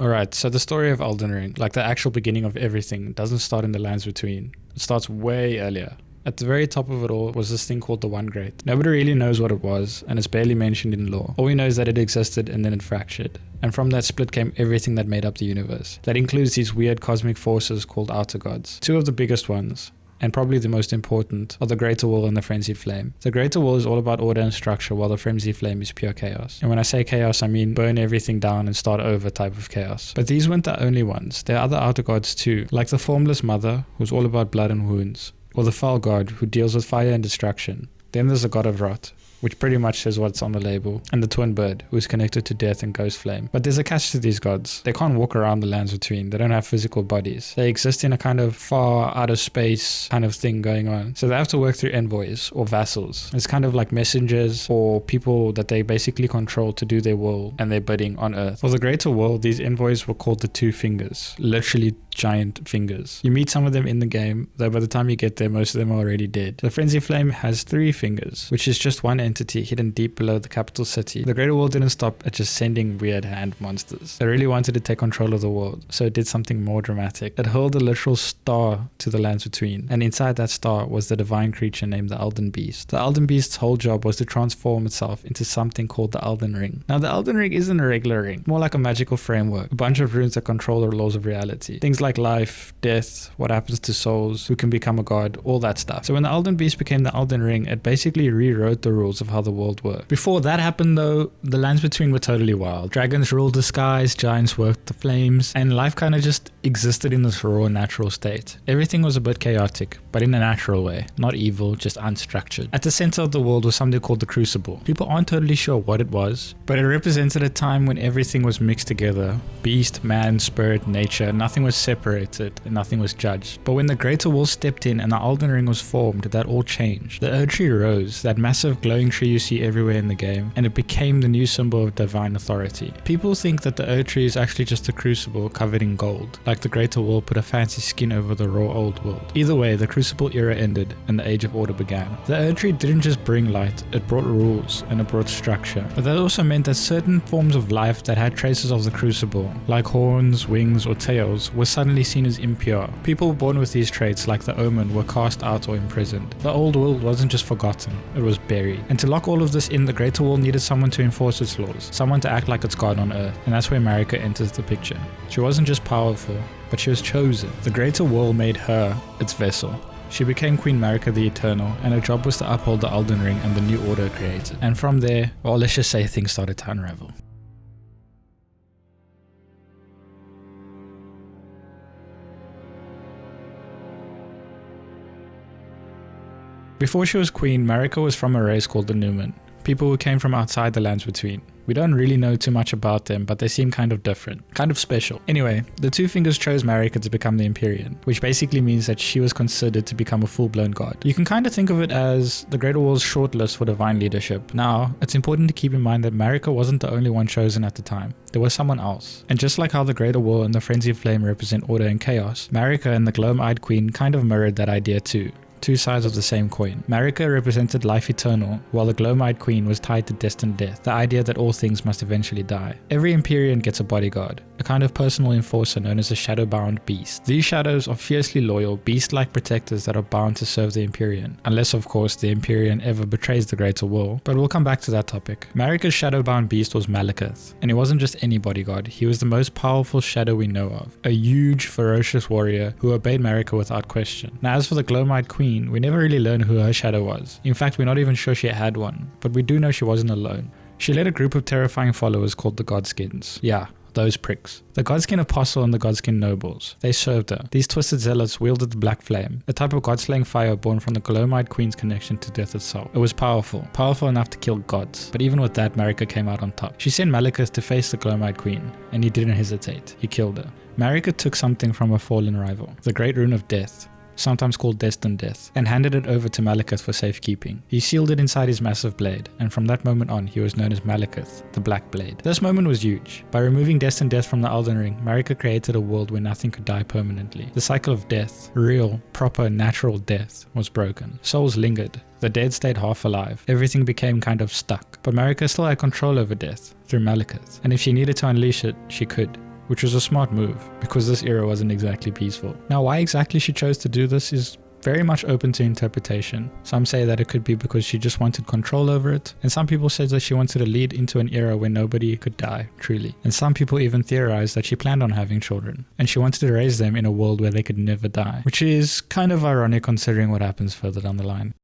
Alright, so the story of Elden Ring, like the actual beginning of everything, doesn't start in the Lands Between. It starts way earlier. At the very top of it all was this thing called the One Great. Nobody really knows what it was, and it's barely mentioned in lore. All we know is that it existed and then it fractured. And from that split came everything that made up the universe. That includes these weird cosmic forces called outer gods. Two of the biggest ones, and probably the most important, are the Greater Wall and the Frenzied Flame. The Greater Wall is all about order and structure, while the Frenzied Flame is pure chaos. And when I say chaos, I mean burn everything down and start over type of chaos. But these weren't the only ones. There are other outer gods too, like the Formless Mother, who's all about blood and wounds, or the Foul God, who deals with fire and destruction. Then there's the God of Rot, which pretty much says what's on the label, and the Twin Bird, who is connected to death and ghost flame. But there's a catch to these gods. They can't walk around the Lands Between. They don't have physical bodies. They exist in a kind of far outer space kind of thing going on. So they have to work through envoys or vassals. It's kind of like messengers or people that they basically control to do their will and their bidding on Earth. For the Greater World, these envoys were called the Two Fingers. Literally giant fingers. You meet some of them in the game, though by the time you get there, most of them are already dead. The Frenzy Flame has 3 fingers, which is just one entity hidden deep below the capital city. The Greater World didn't stop at just sending weird hand monsters. They really wanted to take control of the world, so it did something more dramatic. It hurled a literal star to the Lands Between, and inside that star was the divine creature named the Elden Beast. The Elden Beast's whole job was to transform itself into something called the Elden Ring. Now the Elden Ring isn't a regular ring, more like a magical framework, a bunch of runes that control the laws of reality. Things like life, death, what happens to souls, who can become a god, all that stuff. So when the Elden Beast became the Elden Ring, it basically rewrote the rules of how the world worked. Before that happened though, the Lands Between were totally wild. Dragons ruled the skies, giants worked the flames, and life kind of just existed in this raw natural state. Everything was a bit chaotic, but in a natural way, not evil, just unstructured. At the center of the world was something called the Crucible. People aren't totally sure what it was, but it represented a time when everything was mixed together. Beast, man, spirit, nature, nothing was separated and nothing was judged. But when the Greater Wall stepped in and the Elden Ring was formed, that all changed. The Erd Tree rose, that massive glowing tree you see everywhere in the game, and it became the new symbol of divine authority. People think that the Erd Tree is actually just a crucible covered in gold, like the Greater Wall put a fancy skin over the raw old world. Either way, the Crucible era ended and the Age of Order began. The Erd Tree didn't just bring light, it brought rules and it brought structure. But that also meant that certain forms of life that had traces of the Crucible, like horns, wings, or tails, were suddenly seen as impure. People born with these traits, like the Omen, were cast out or imprisoned. The old world wasn't just forgotten, it was buried. And to lock all of this in, the Greater Wall needed someone to enforce its laws, someone to act like its god on Earth, and that's where Marika enters the picture. She wasn't just powerful, but she was chosen. The Greater Wall made her its vessel. She became Queen Marika the Eternal, and her job was to uphold the Elden Ring and the new order it created. And from there, well, let's just say things started to unravel. Before she was queen, Marika was from a race called the Newmen, people who came from outside the Lands Between. We don't really know too much about them, but they seem kind of different, kind of special. Anyway, the Two Fingers chose Marika to become the Empyrean, which basically means that she was considered to become a full-blown god. You can kind of think of it as the Greater Wall's shortlist for divine leadership. Now, it's important to keep in mind that Marika wasn't the only one chosen at the time. There was someone else. And just like how the Greater Wall and the Frenzied Flame represent order and chaos, Marika and the Gloam-Eyed Queen kind of mirrored that idea too. Two sides of the same coin. Marika represented life eternal, while the Gloam-Eyed Queen was tied to destined death, the idea that all things must eventually die. Every Empyrean gets a bodyguard, a kind of personal enforcer known as a shadow-bound beast. These shadows are fiercely loyal, beast-like protectors that are bound to serve the Empyrean, unless of course the Empyrean ever betrays the Greater Wall, but we'll come back to that topic. Marika's shadow-bound beast was Malekith, and he wasn't just any bodyguard, he was the most powerful shadow we know of, a huge, ferocious warrior who obeyed Marika without question. Now as for the Gloam-Eyed Queen, we never really learned who her shadow was. In fact, we're not even sure she had one, but we do know she wasn't alone. She led a group of terrifying followers called the Godskins. Yeah, those pricks. The Godskin Apostle and the Godskin Nobles. They served her. These twisted zealots wielded the Black Flame, a type of god-slaying fire born from the Gloam-Eyed Queen's connection to death itself. It was powerful enough to kill gods. But even with that, Marika came out on top. She sent Malekith to face the Gloam-Eyed Queen, and he didn't hesitate. He killed her. Marika took something from her fallen rival, the Great Rune of Death, sometimes called Destined Death, and handed it over to Malekith for safekeeping. He sealed it inside his massive blade, and from that moment on, he was known as Malekith, the Black Blade. This moment was huge. By removing Destined Death from the Elden Ring, Marika created a world where nothing could die permanently. The cycle of death, real, proper, natural death, was broken. Souls lingered. The dead stayed half alive. Everything became kind of stuck. But Marika still had control over death, through Malekith, and if she needed to unleash it, she could. which was a smart move, because this era wasn't exactly peaceful. Now, why exactly she chose to do this is very much open to interpretation. Some say that it could be because she just wanted control over it, and some people said that she wanted to lead into an era where nobody could die, truly. And some people even theorized that she planned on having children, and she wanted to raise them in a world where they could never die, which is kind of ironic considering what happens further down the line.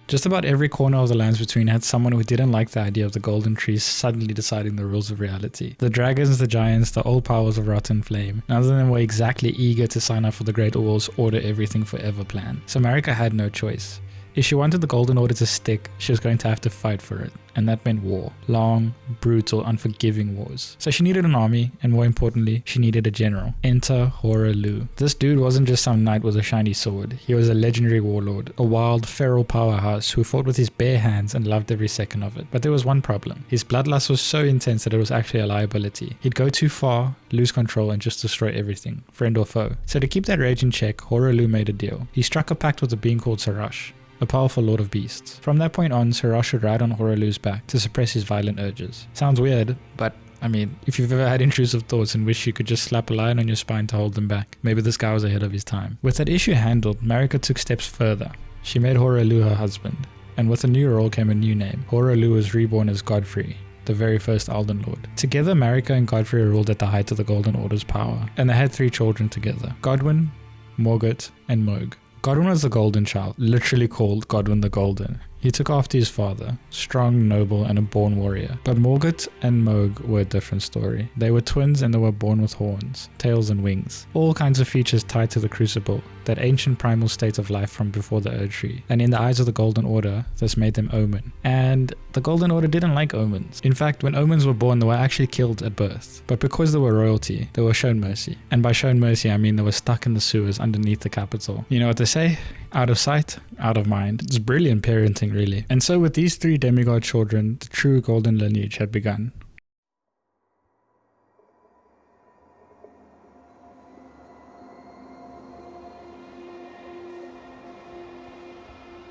Just about every corner of the Lands Between had someone who didn't like the idea of the Golden Trees suddenly deciding the rules of reality. The dragons, the giants, the old powers of rotten flame. None of them were exactly eager to sign up for the Great War's Order Everything Forever plan. So Marika had no choice. If she wanted the Golden Order to stick, she was going to have to fight for it, and that meant war. Long, brutal, unforgiving wars. So she needed an army, and more importantly, she needed a general. Enter Hoarah. This dude wasn't just some knight with a shiny sword. He was a legendary warlord, a wild, feral powerhouse who fought with his bare hands and loved every second of it. But there was one problem. His bloodlust was so intense that it was actually a liability. He'd go too far, lose control, and just destroy everything, friend or foe. So to keep that rage in check, Hoarah made a deal. He struck a pact with a being called Sarash, a powerful lord of beasts. From that point on, Sarash would ride on Hoarah's back to suppress his violent urges. Sounds weird, but I mean, if you've ever had intrusive thoughts and wish you could just slap a lion on your spine to hold them back, maybe this guy was ahead of his time. With that issue handled, Marika took steps further. She made Hoarah her husband, and with a new role came a new name. Hoarah was reborn as Godfrey, the very first Elden Lord. Together, Marika and Godfrey ruled at the height of the Golden Order's power, and they had 3 children together: Godwyn, Morgott, and Mohg. Godwyn was the golden child, literally called Godwyn the Golden. He took after his father, strong, noble, and a born warrior. But Morgott and Mohg were a different story. They were twins and they were born with horns, tails, and wings. All kinds of features tied to the Crucible, that ancient primal state of life from before the Erd Tree. And in the eyes of the Golden Order, this made them omen. And the Golden Order didn't like omens. In fact, when omens were born, they were actually killed at birth. But because they were royalty, they were shown mercy. And by shown mercy, I mean they were stuck in the sewers underneath the capital. You know what they say? Out of sight, out of mind. It's brilliant parenting, really. And so with these 3 demigod children, the true golden lineage had begun.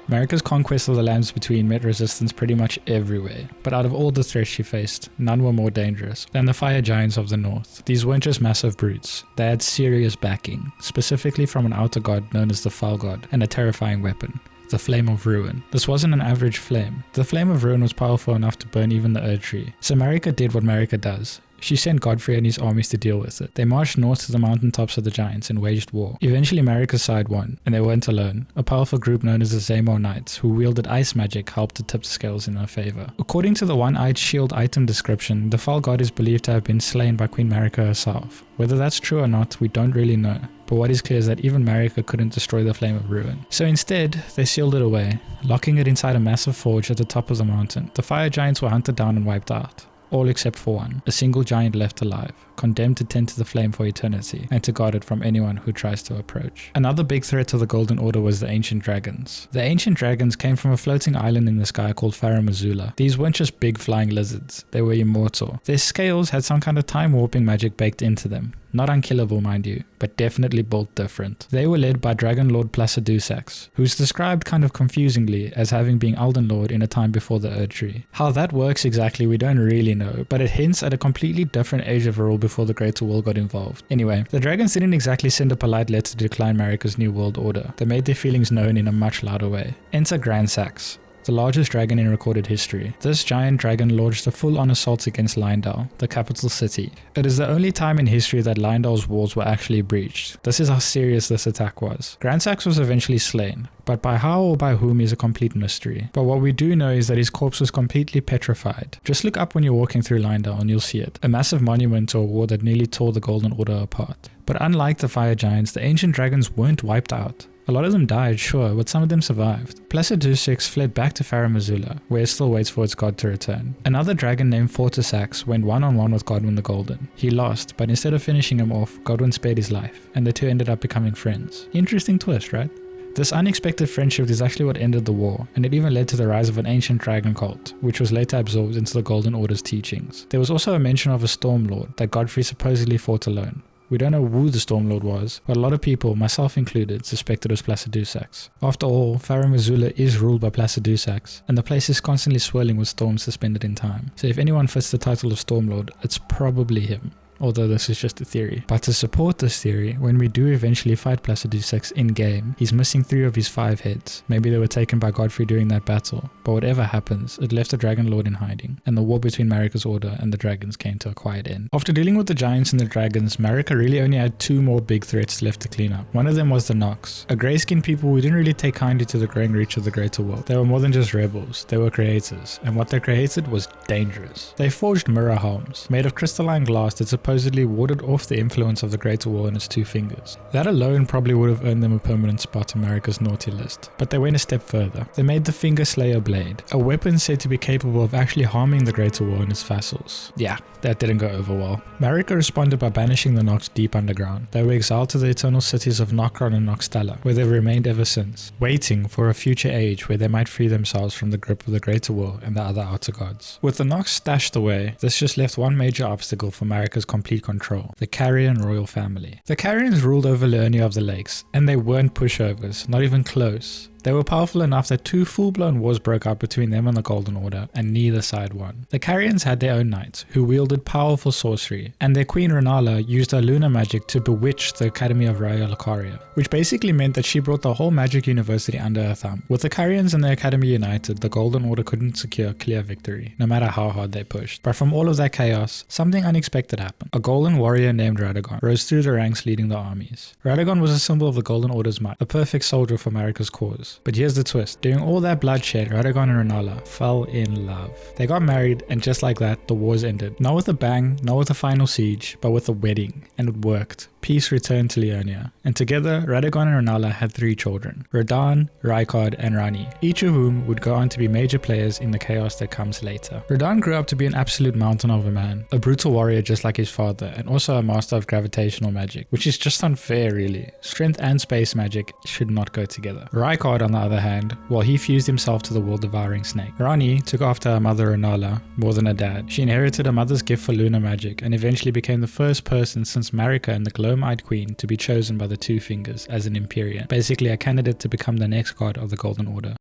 Marika's conquest of the Lands Between met resistance pretty much everywhere, but out of all the threats she faced, none were more dangerous than the fire giants of the north. These weren't just massive brutes, they had serious backing, specifically from an outer god known as the Fell God, and a terrifying weapon: the Flame of Ruin. This wasn't an average flame. The Flame of Ruin was powerful enough to burn even the Erd Tree. So Marika did what Marika does. She sent Godfrey and his armies to deal with it. They marched north to the mountaintops of the giants and waged war. Eventually Marika's side won, and they weren't alone. A powerful group known as the Zamor Knights, who wielded ice magic, helped to tip the scales in their favor. According to the one-eyed shield item description, the Fell God is believed to have been slain by Queen Marika herself. Whether that's true or not, we don't really know. But what is clear is that even Marika couldn't destroy the Flame of Ruin. So instead, they sealed it away, locking it inside a massive forge at the top of the mountain. The fire giants were hunted down and wiped out. All except for one, a single giant left alive, condemned to tend to the flame for eternity, and to guard it from anyone who tries to approach. Another big threat to the Golden Order was the Ancient Dragons. The Ancient Dragons came from a floating island in the sky called Farum Azula. These weren't just big flying lizards, they were immortal. Their scales had some kind of time warping magic baked into them. Not unkillable, mind you, but definitely built different. They were led by Dragon Lord Placidusax, who's described kind of confusingly as having been Elden Lord in a time before the Erd Tree. How that works exactly we don't really know, but it hints at a completely different age of rule before the Greater World got involved. Anyway, the dragons didn't exactly send a polite letter to decline Marika's new world order. They made their feelings known in a much louder way. Enter Grandsax, the largest dragon in recorded history. This giant dragon launched a full-on assault against Leyndell, the capital city. It is the only time in history that Leyndell's walls were actually breached. This is how serious this attack was. Grandsax was eventually slain, but by how or by whom is a complete mystery. But what we do know is that his corpse was completely petrified. Just look up when you're walking through Leyndell and you'll see it. A massive monument to a war that nearly tore the Golden Order apart. But unlike the fire giants, the ancient dragons weren't wiped out. A lot of them died, sure, but some of them survived. Placidusax fled back to Farum Azula, where it still waits for its god to return. Another dragon named Fortisax went one-on-one with Godwyn the Golden. He lost, but instead of finishing him off, Godwyn spared his life, and the two ended up becoming friends. Interesting twist, right? This unexpected friendship is actually what ended the war, and it even led to the rise of an ancient dragon cult, which was later absorbed into the Golden Order's teachings. There was also a mention of a Storm Lord that Godfrey supposedly fought alone, We don't know who the Stormlord was, but a lot of people, myself included, suspected it was Placidusax. After all, Farum Azula is ruled by Placidusax, and the place is constantly swirling with storms suspended in time. So if anyone fits the title of Stormlord, it's probably him. Although this is just a theory. But to support this theory, when we do eventually fight Placidusax in-game, he's missing 3 of his 5 heads. Maybe they were taken by Godfrey during that battle, but whatever happens, it left the Dragon Lord in hiding, and the war between Marika's order and the dragons came to a quiet end. After dealing with the giants and the dragons, Marika really only had 2 more big threats left to clean up. One of them was the Nox, a grey-skinned people who didn't really take kindly to the growing reach of the greater world. They were more than just rebels, they were creators, and what they created was dangerous. They forged mirror helms, made of crystalline glass that supposedly warded off the influence of the greater wall in its 2 fingers. That alone probably would have earned them a permanent spot on Marika's naughty list, but they went a step further. They made the Finger Slayer blade, a weapon said to be capable of actually harming the greater wall and its vassals. Yeah, that didn't go over well. Marika responded by banishing the Nox deep underground. They were exiled to the eternal cities of Nokron and Noxtella, where they've remained ever since, waiting for a future age where they might free themselves from the grip of the greater wall and the other outer gods. With the Nox stashed away, this just left one major obstacle for Marika's complete control: the Carian royal family. The Carians ruled over Liurnia of the Lakes, and they weren't pushovers, not even close. They were powerful enough that 2 full-blown wars broke out between them and the Golden Order, and neither side won. The Carians had their own knights, who wielded powerful sorcery, and their queen Rennala used her lunar magic to bewitch the Academy of Raya Lucaria, which basically meant that she brought the whole magic university under her thumb. With the Carians and the Academy united, the Golden Order couldn't secure clear victory, no matter how hard they pushed. But from all of that chaos, something unexpected happened. A golden warrior named Radagon rose through the ranks leading the armies. Radagon was a symbol of the Golden Order's might, a perfect soldier for Marika's cause. But here's the twist. During all that bloodshed, Radagon and Rennala fell in love. They got married, and just like that, the wars ended. Not with a bang, not with a final siege, but with a wedding. And it worked. Peace returned to Liurnia, and together Radagon and Rennala had 3 children, Radahn, Rykard, and Ranni, each of whom would go on to be major players in the chaos that comes later. Radahn grew up to be an absolute mountain of a man, a brutal warrior just like his father, and also a master of gravitational magic, which is just unfair really. Strength and space magic should not go together. Rykard, on the other hand, well, he fused himself to the world-devouring snake. Ranni took after her mother Rennala more than her dad. She inherited her mother's gift for lunar magic, and eventually became the first person since Marika and the Gloam-Eyed Queen to be chosen by the 2 Fingers as an Empyrean, basically a candidate to become the next god of the Golden Order.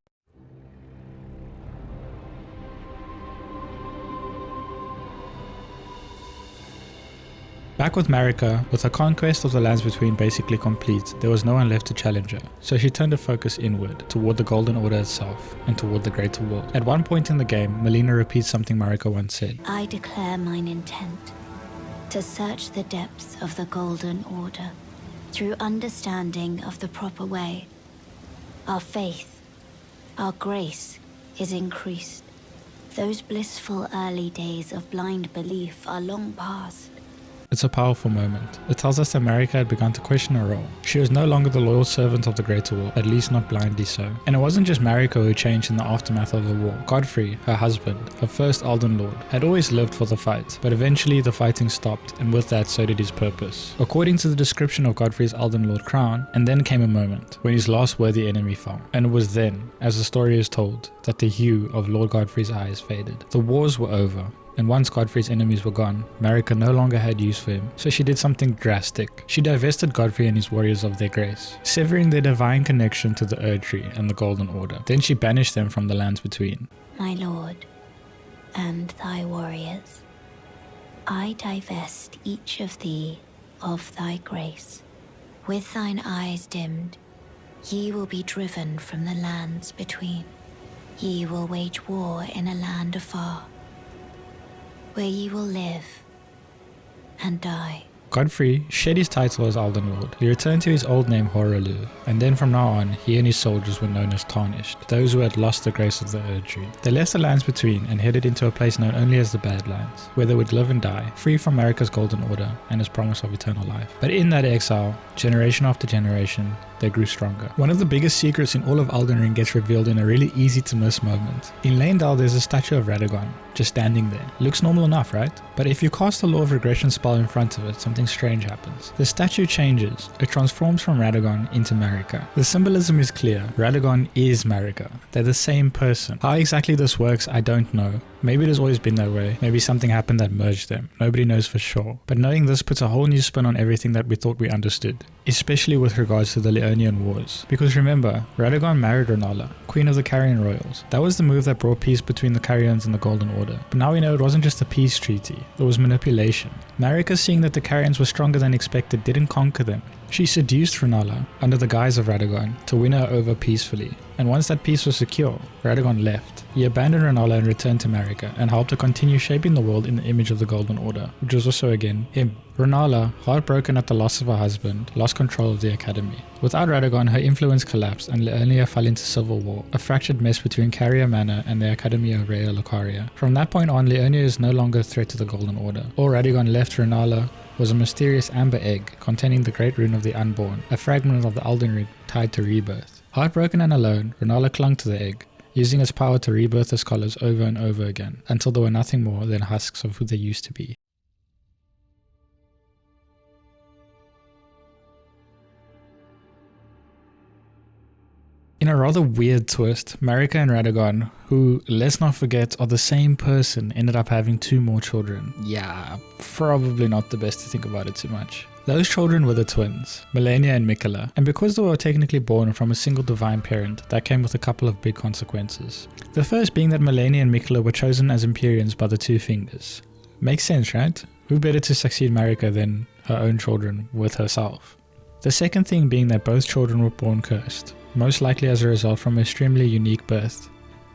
Back with Marika, with her conquest of the lands between basically complete, there was no one left to challenge her, so she turned her focus inward, toward the Golden Order itself, and toward the Greater World. At one point in the game, Melina repeats something Marika once said: I declare mine intent to search the depths of the Golden Order, through understanding of the proper way. Our faith, our grace is increased. Those blissful early days of blind belief are long past. It's a powerful moment. It tells us that Marika had begun to question her role. She was no longer the loyal servant of the Greater War, at least not blindly so. And it wasn't just Marika who changed in the aftermath of the war. Godfrey, her husband, her first Elden Lord, had always lived for the fight, but eventually the fighting stopped, and with that so did his purpose. According to the description of Godfrey's Elden Lord crown, and then came a moment when his last worthy enemy fell. And it was then, as the story is told, that the hue of Lord Godfrey's eyes faded. The wars were over. And once Godfrey's enemies were gone, Marika no longer had use for him, so she did something drastic. She divested Godfrey and his warriors of their grace, severing their divine connection to the Erdtree and the Golden Order. Then she banished them from the lands between. My lord, and thy warriors, I divest each of thee of thy grace. With thine eyes dimmed, ye will be driven from the lands between. Ye will wage war in a land afar, where ye will live and die. Godfrey shed his title as Elden Lord. He returned to his old name Hoarelu, and then from now on, he and his soldiers were known as Tarnished, those who had lost the grace of the Erdtree. They left the lands between and headed into a place known only as the Badlands, where they would live and die, free from Marika's Golden Order and his promise of eternal life. But in that exile, generation after generation, they grew stronger. One of the biggest secrets in all of Elden Ring gets revealed in a really easy to miss moment. In Leyndell, there's a statue of Radagon, just standing there. Looks normal enough, right? But if you cast the Law of Regression spell in front of it, something strange happens. The statue changes. It transforms from Radagon into Marika. The symbolism is clear. Radagon is Marika. They're the same person. How exactly this works, I don't know. Maybe it has always been that way. Maybe something happened that merged them. Nobody knows for sure. But knowing this puts a whole new spin on everything that we thought we understood, especially with regards to the Leonian Wars. Because remember, Radagon married Rennala, Queen of the Carian royals. That was the move that brought peace between the Carians and the Golden Order. But now we know it wasn't just a peace treaty, it was manipulation. Marika, seeing that the Carians were stronger than expected, didn't conquer them. She seduced Rennala under the guise of Radagon to win her over peacefully. And once that peace was secure, Radagon left. He abandoned Rennala and returned to Marika and helped her continue shaping the world in the image of the Golden Order, which was also again him. Rennala, heartbroken at the loss of her husband, lost control of the academy. Without Radagon, her influence collapsed and Leonia fell into civil war, a fractured mess between Caria Manor and the Academy of Rea Lucaria. From that point on, Leonia is no longer a threat to the Golden Order. All Radagon left Rennala was a mysterious amber egg containing the Great Rune of the Unborn, a fragment of the Elden Ring tied to rebirth. Heartbroken and alone, Rennala clung to the egg, using its power to rebirth the scholars over and over again, until they were nothing more than husks of who they used to be. In a rather weird twist, Marika and Radagon, who, let's not forget, are the same person, ended up having 2 more children. Yeah, probably not the best to think about it too much. Those children were the twins, Malenia and Mikela, and because they were technically born from a single divine parent, that came with a couple of big consequences. The first being that Malenia and Mikela were chosen as Empyreans by the 2 fingers. Makes sense, right? Who better to succeed Marika than her own children with herself? The second thing being that both children were born cursed, most likely as a result from an extremely unique birth.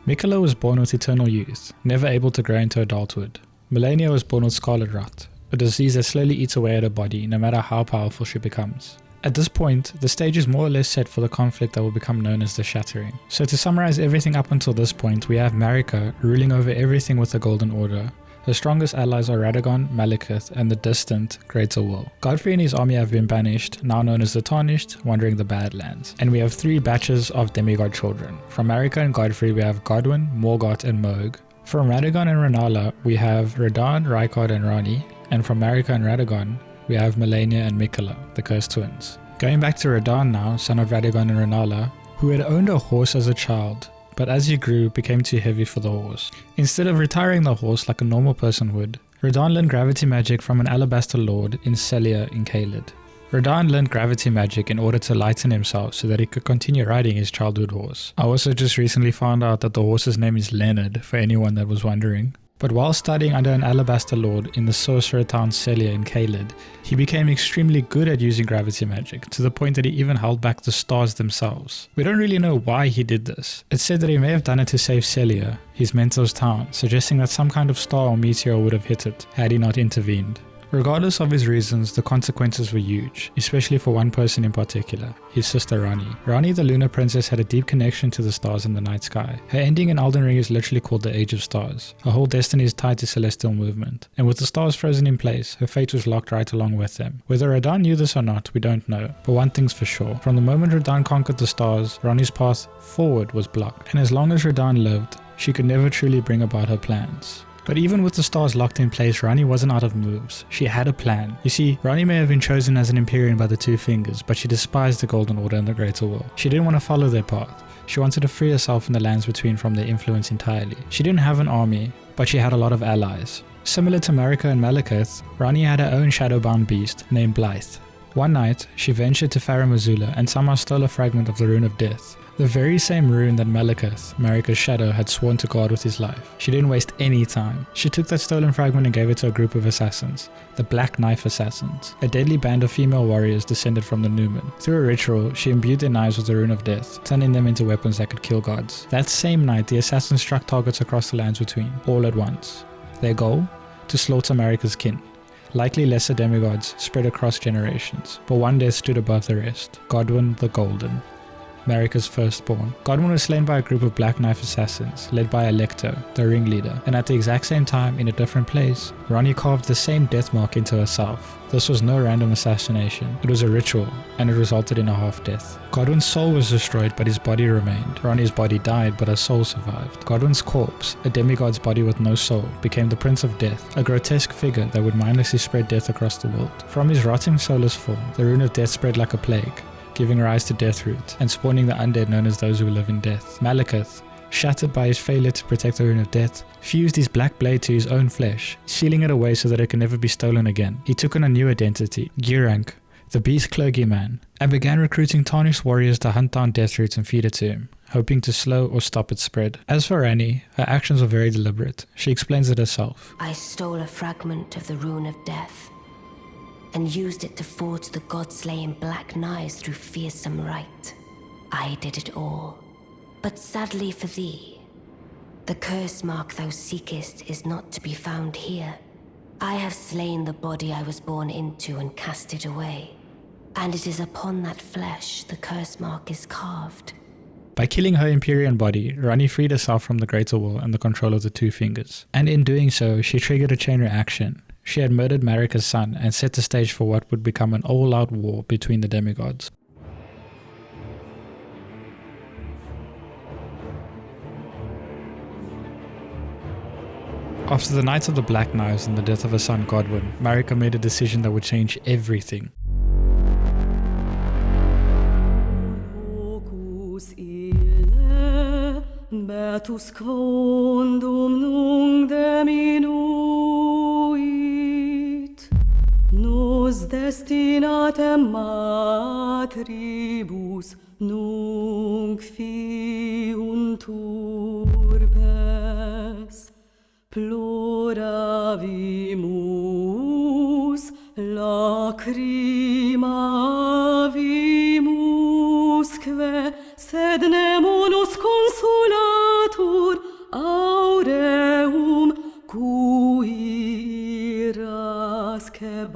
Mikela was born with eternal youth, never able to grow into adulthood. Malenia was born with scarlet rot, a disease that slowly eats away at her body no matter how powerful she becomes. At this point, the stage is more or less set for the conflict that will become known as the Shattering. So to summarize everything up until this point, we have Marika ruling over everything with the Golden Order. The strongest allies are Radagon, Malekith, and the distant Greater Will. Godfrey and his army have been banished, now known as the Tarnished, wandering the Badlands. And we have 3 batches of demigod children. From Marika and Godfrey we have Godwyn, Morgott, and Morg. From Radagon and Rennala we have Radahn, Rykard, and Ranni. And from Marika and Radagon we have Malenia and Mikela, the cursed twins. Going back to Radahn now, son of Radagon and Rennala, who had owned a horse as a child, but as he grew, became too heavy for the horse. Instead of retiring the horse like a normal person would, Radahn learned gravity magic from an alabaster lord in Celia in Caelid. Radahn learned gravity magic in order to lighten himself so that he could continue riding his childhood horse. I also just recently found out that the horse's name is Leonard, for anyone that was wondering. But while studying under an alabaster lord in the sorcerer town Celia in Caelid, he became extremely good at using gravity magic, to the point that he even held back the stars themselves. We don't really know why he did this. It's said that he may have done it to save Celia, his mentor's town, suggesting that some kind of star or meteor would have hit it had he not intervened. Regardless of his reasons, the consequences were huge, especially for one person in particular, his sister Ranni. Ranni, the Lunar Princess, had a deep connection to the stars in the night sky. Her ending in Elden Ring is literally called the Age of Stars. Her whole destiny is tied to celestial movement, and with the stars frozen in place, her fate was locked right along with them. Whether Radahn knew this or not, we don't know, but one thing's for sure. From the moment Radahn conquered the stars, Ranni's path forward was blocked, and as long as Radahn lived, she could never truly bring about her plans. But even with the stars locked in place, Ranni wasn't out of moves. She had a plan. You see, Ranni may have been chosen as an Empyrean by the 2 fingers, but she despised the Golden Order and the Greater Will. She didn't want to follow their path. She wanted to free herself in the lands between from their influence entirely. She didn't have an army, but she had a lot of allies. Similar to Marika and Malekith, Ranni had her own shadowbound beast named Blythe. One night, she ventured to Farum Azula and somehow stole a fragment of the Rune of Death. The very same rune that Malekith, Marika's shadow, had sworn to guard with his life. She didn't waste any time. She took that stolen fragment and gave it to a group of assassins, the Black Knife Assassins, a deadly band of female warriors descended from the Newmen. Through a ritual, she imbued their knives with the Rune of Death, turning them into weapons that could kill gods. That same night, the assassins struck targets across the lands between, all at once. Their goal? To slaughter Marika's kin. Likely lesser demigods spread across generations, but one death stood above the rest, Godwyn the Golden. Marika's firstborn. Godwyn was slain by a group of Black Knife assassins, led by Alecto, the ringleader, and at the exact same time, in a different place, Ranni carved the same death mark into herself. This was no random assassination, it was a ritual, and it resulted in a half-death. Godwyn's soul was destroyed, but his body remained. Ranni's body died, but her soul survived. Godwyn's corpse, a demigod's body with no soul, became the Prince of Death, a grotesque figure that would mindlessly spread death across the world. From his rotting soulless form, the Rune of Death spread like a plague, giving rise to Deathroot, and spawning the undead known as those who live in death. Malekith, shattered by his failure to protect the Rune of Death, fused his black blade to his own flesh, sealing it away so that it can never be stolen again. He took on a new identity, Geraint, the Beast Clergyman, and began recruiting Tarnished warriors to hunt down Deathroot and feed it to him, hoping to slow or stop its spread. As for Ranni, her actions were very deliberate. She explains it herself. I stole a fragment of the Rune of Death and used it to forge the god-slaying black knives through fearsome rite. I did it all. But sadly for thee, the curse mark thou seekest is not to be found here. I have slain the body I was born into and cast it away, and it is upon that flesh the curse mark is carved. By killing her Empyrean body, Ranni freed herself from the Greater Will and the control of the Two Fingers. And in doing so, she triggered a chain reaction. She had murdered Marika's son and set the stage for what would become an all-out war between the demigods. After the Night of the Black Knives and the death of her son Godwyn, Marika made a decision that would change everything. Betus quondum nunc diminuit, nos destinatem matribus nunc fiuntur ploravimus, lacrimavimusque, sed nemonos consolatur aureum cui iras cebaris.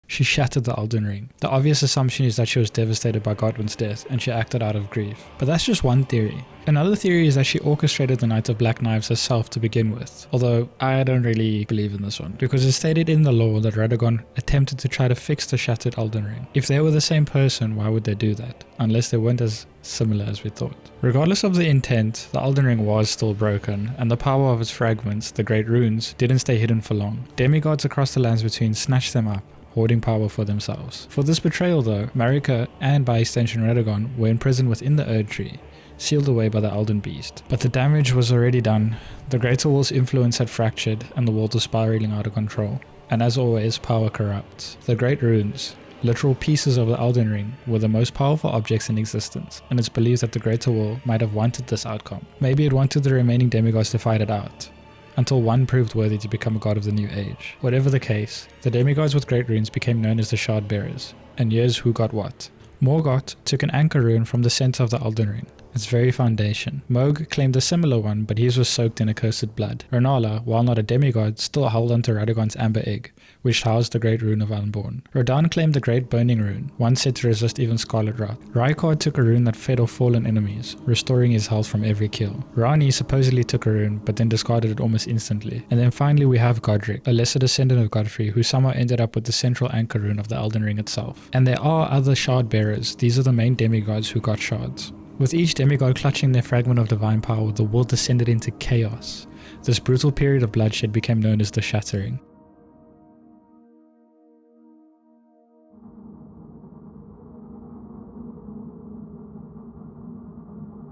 She shattered the Elden Ring. The obvious assumption is that she was devastated by Godwyn's death and she acted out of grief. But that's just one theory. Another theory is that she orchestrated the Night of Black Knives herself to begin with. Although I don't really believe in this one, because it's stated in the lore that Radagon attempted to try to fix the shattered Elden Ring. If they were the same person, why would they do that? Unless they weren't as similar as we thought. Regardless of the intent, the Elden Ring was still broken, and the power of its fragments, the Great Runes, didn't stay hidden for long. Demigods across the lands between snatched them up, hoarding power for themselves. For this betrayal though, Marika, and by extension Radagon, were imprisoned within the Erd Tree, sealed away by the Elden Beast. But the damage was already done. The Greater Will's influence had fractured, and the world was spiraling out of control. And as always, power corrupts. The Great Runes, literal pieces of the Elden Ring, were the most powerful objects in existence, and it's believed that the Greater Will might have wanted this outcome. Maybe it wanted the remaining demigods to fight it out, until one proved worthy to become a god of the new age. Whatever the case, the demigods with great runes became known as the Shardbearers, and here's who got what. Morgott took an anchor rune from the center of the Elden Ring, its very foundation. Mohg claimed a similar one, but his was soaked in accursed blood. Rennala, while not a demigod, still held onto Radagon's amber egg, which housed the great rune of Unborn. Radahn claimed the great burning rune, one said to resist even scarlet rot. Rykard took a rune that fed off fallen enemies, restoring his health from every kill. Ranni supposedly took a rune, but then discarded it almost instantly. And then finally we have Godric, a lesser descendant of Godfrey, who somehow ended up with the central anchor rune of the Elden Ring itself. And there are other Shardbearers. These are the main demigods who got shards. With each demigod clutching their fragment of divine power, the world descended into chaos. This brutal period of bloodshed became known as the Shattering.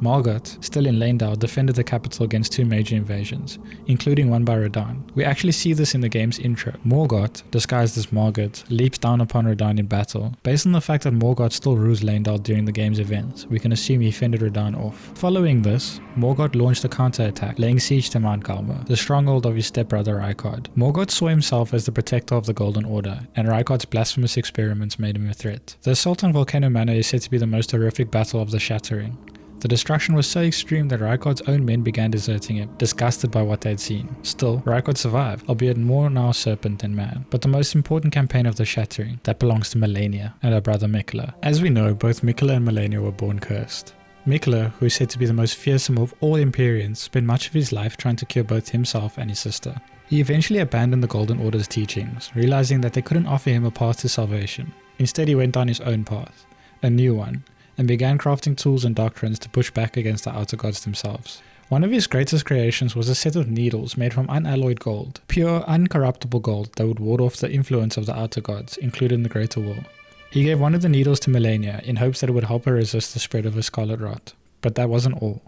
Morgott, still in Leyndell, defended the capital against two major invasions, including one by Radahn. We actually see this in the game's intro. Morgott, disguised as Morgott, leaps down upon Radahn in battle. Based on the fact that Morgott still rules Leyndell during the game's events, we can assume he fended Radahn off. Following this, Morgott launched a counterattack, laying siege to Mount Galma, the stronghold of his stepbrother Rykard. Morgott saw himself as the protector of the Golden Order, and Rykard's blasphemous experiments made him a threat. The assault on Volcano Manor is said to be the most horrific battle of the Shattering. The destruction was so extreme that Rykard's own men began deserting him, disgusted by what they had seen. Still, Rykard survived, albeit more now serpent than man. But the most important campaign of the Shattering, that belongs to Malenia and her brother Miquella. As we know, both Miquella and Malenia were born cursed. Miquella, who is said to be the most fearsome of all Empyreans, spent much of his life trying to cure both himself and his sister. He eventually abandoned the Golden Order's teachings, realizing that they couldn't offer him a path to salvation. Instead, he went down his own path, a new one, and began crafting tools and doctrines to push back against the outer gods themselves. One of his greatest creations was a set of needles made from unalloyed gold, pure, uncorruptible gold that would ward off the influence of the outer gods, including the Greater Will. He gave one of the needles to Malenia in hopes that it would help her resist the spread of her scarlet rot. But that wasn't all.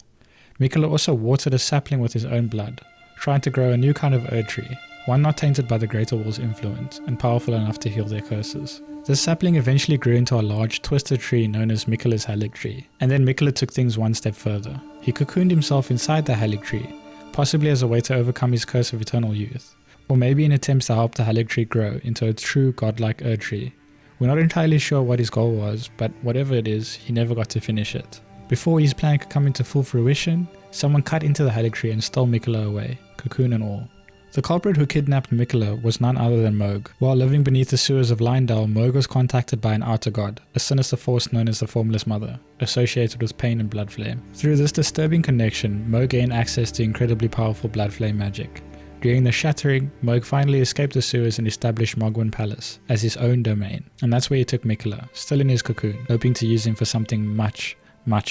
Miquella also watered a sapling with his own blood, trying to grow a new kind of Erd tree, one not tainted by the Greater Wall's influence and powerful enough to heal their curses. This sapling eventually grew into a large, twisted tree known as Miquella's Halig Tree, and then Miquella took things one step further. He cocooned himself inside the Halig Tree, possibly as a way to overcome his curse of eternal youth, or maybe in attempts to help the Halig Tree grow into a true godlike Erd tree. We're not entirely sure what his goal was, but whatever it is, he never got to finish it. Before his plan could come into full fruition, someone cut into the Halig Tree and stole Miquella away, cocoon and all. The culprit who kidnapped Miquella was none other than Mohg. While living beneath the sewers of Leyndell, Mohg was contacted by an outer god, a sinister force known as the Formless Mother, associated with pain and blood flame. Through this disturbing connection, Mohg gained access to incredibly powerful blood flame magic. During the Shattering, Mohg finally escaped the sewers and established Morgott Palace as his own domain, and that's where he took Miquella, still in his cocoon, hoping to use him for something much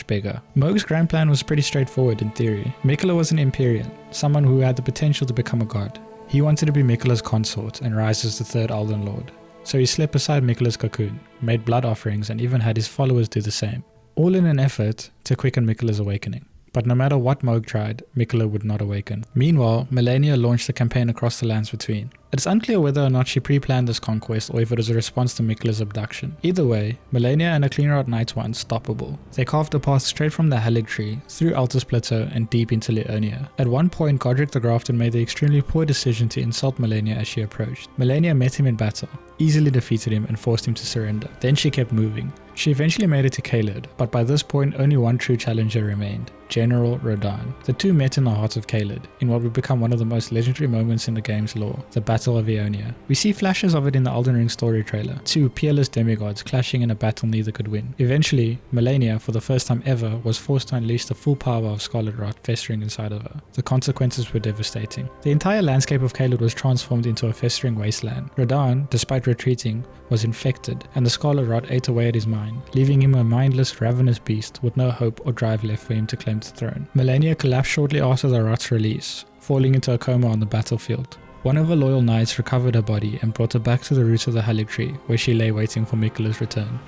bigger. Mohg's grand plan was pretty straightforward in theory. Miquella was an Empyrean, someone who had the potential to become a god. He wanted to be Miquella's consort and rise as the third Elden Lord. So he slept beside Miquella's cocoon, made blood offerings, and even had his followers do the same. All in an effort to quicken Miquella's awakening. But no matter what Mohg tried, Miquella would not awaken. Meanwhile, Malenia launched a campaign across the lands between. It's unclear whether or not she pre-planned this conquest or if it was a response to Miquella's abduction. Either way, Malenia and her Cleanrot Knights were unstoppable. They carved a path straight from the Halig Tree, through Altus Plateau and deep into Liurnia. At one point, Godric the Grafted made the extremely poor decision to insult Malenia as she approached. Malenia met him in battle, easily defeated him and forced him to surrender. Then she kept moving. She eventually made it to Caelid, but by this point only one true challenger remained, General Radahn. The two met in the heart of Caelid, in what would become one of the most legendary moments in the game's lore, the Battle of Ionia. We see flashes of it in the Elden Ring story trailer, two peerless demigods clashing in a battle neither could win. Eventually, Malenia, for the first time ever, was forced to unleash the full power of Scarlet Rot festering inside of her. The consequences were devastating. The entire landscape of Caelid was transformed into a festering wasteland. Radahn, despite retreating, was infected, and the Scarlet Rot ate away at his mind, leaving him a mindless, ravenous beast with no hope or drive left for him to claim the throne. Malenia collapsed shortly after the Rot's release, falling into a coma on the battlefield. One of her loyal knights recovered her body and brought her back to the roots of the Halig Tree, where she lay waiting for Miquella's return.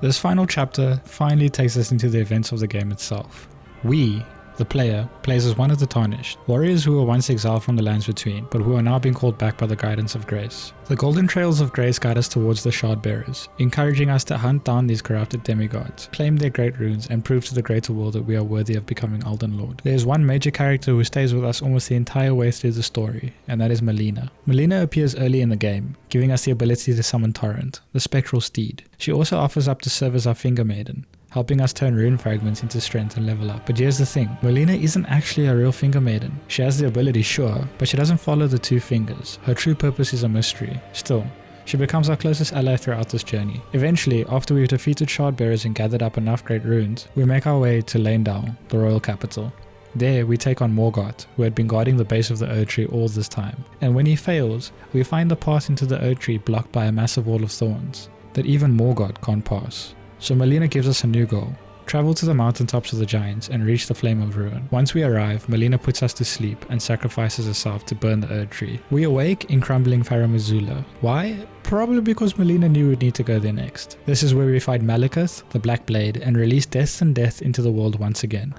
This final chapter finally takes us into the events of the game itself. We, the player, plays as one of the Tarnished, warriors who were once exiled from the lands between, but who are now being called back by the guidance of grace. The golden trails of grace guide us towards the Shardbearers, encouraging us to hunt down these corrupted demigods, claim their great runes, and prove to the greater world that we are worthy of becoming Elden Lord. There is one major character who stays with us almost the entire way through the story, and that is Malenia. Malenia appears early in the game, giving us the ability to summon Torrent, the spectral steed. She also offers up to serve as our finger maiden, helping us turn rune fragments into strength and level up. But here's the thing, Malenia isn't actually a real finger maiden. She has the ability, sure, but she doesn't follow the two fingers. Her true purpose is a mystery. Still, she becomes our closest ally throughout this journey. Eventually, after we've defeated Shardbearers and gathered up enough great runes, we make our way to Leyndell, the royal capital. There, we take on Morgott, who had been guarding the base of the Erd tree all this time. And when he fails, we find the path into the Erd tree blocked by a massive wall of thorns that even Morgott can't pass. So Malenia gives us a new goal. Travel to the mountaintops of the giants and reach the Flame of Ruin. Once we arrive, Malenia puts us to sleep and sacrifices herself to burn the Erd tree. We awake in crumbling Farum Azula. Why? Probably because Malenia knew we'd need to go there next. This is where we fight Malekith, the Black Blade, and release death and death into the world once again.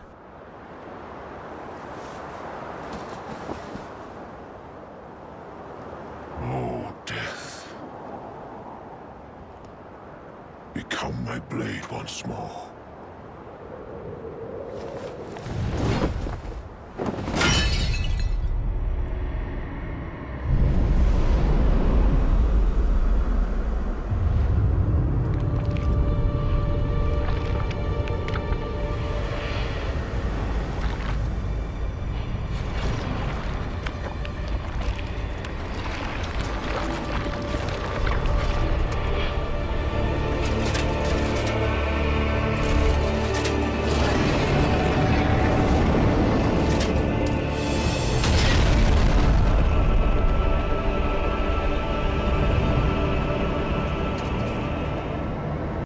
Oh, death. Become my blade once more.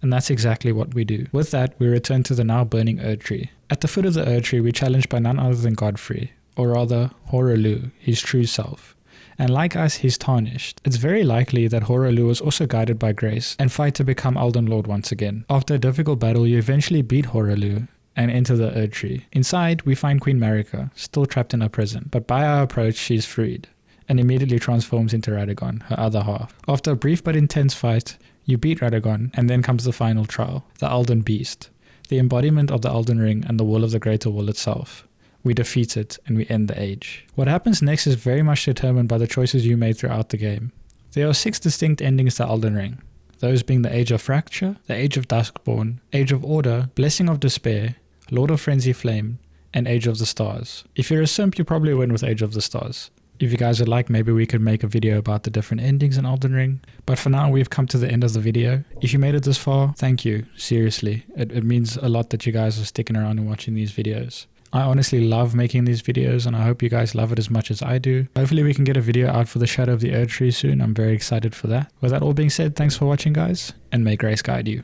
And that's exactly what we do. With that, we return to the now burning Erd tree. At the foot of the Erd tree, we're challenged by none other than Godfrey, or rather Hoarah, his true self. And like us, he's tarnished. It's very likely that Hoarah was also guided by grace and fight to become Elden Lord once again. After a difficult battle, you eventually beat Hoarah and enter the Erd Tree. Inside, we find Queen Marika, still trapped in her prison, but by our approach, she's freed, and immediately transforms into Radagon, her other half. After a brief but intense fight, you beat Radagon, and then comes the final trial, the Elden Beast, the embodiment of the Elden Ring and the will of the Greater Will itself. We defeat it, and we end the age. What happens next is very much determined by the choices you made throughout the game. There are 6 distinct endings to Elden Ring, those being the Age of Fracture, the Age of Duskborn, Age of Order, Blessing of Despair, Lord of Frenzy Flame, and Age of the Stars. If you're a simp, you probably win with Age of the Stars. If you guys would like, maybe we could make a video about the different endings in Elden Ring. But for now, we've come to the end of the video. If you made it this far, thank you. Seriously, it means a lot that you guys are sticking around and watching these videos. I honestly love making these videos, and I hope you guys love it as much as I do. Hopefully we can get a video out for the Shadow of the Erd Tree soon. I'm very excited for that. With that all being said, thanks for watching, guys, and may grace guide you.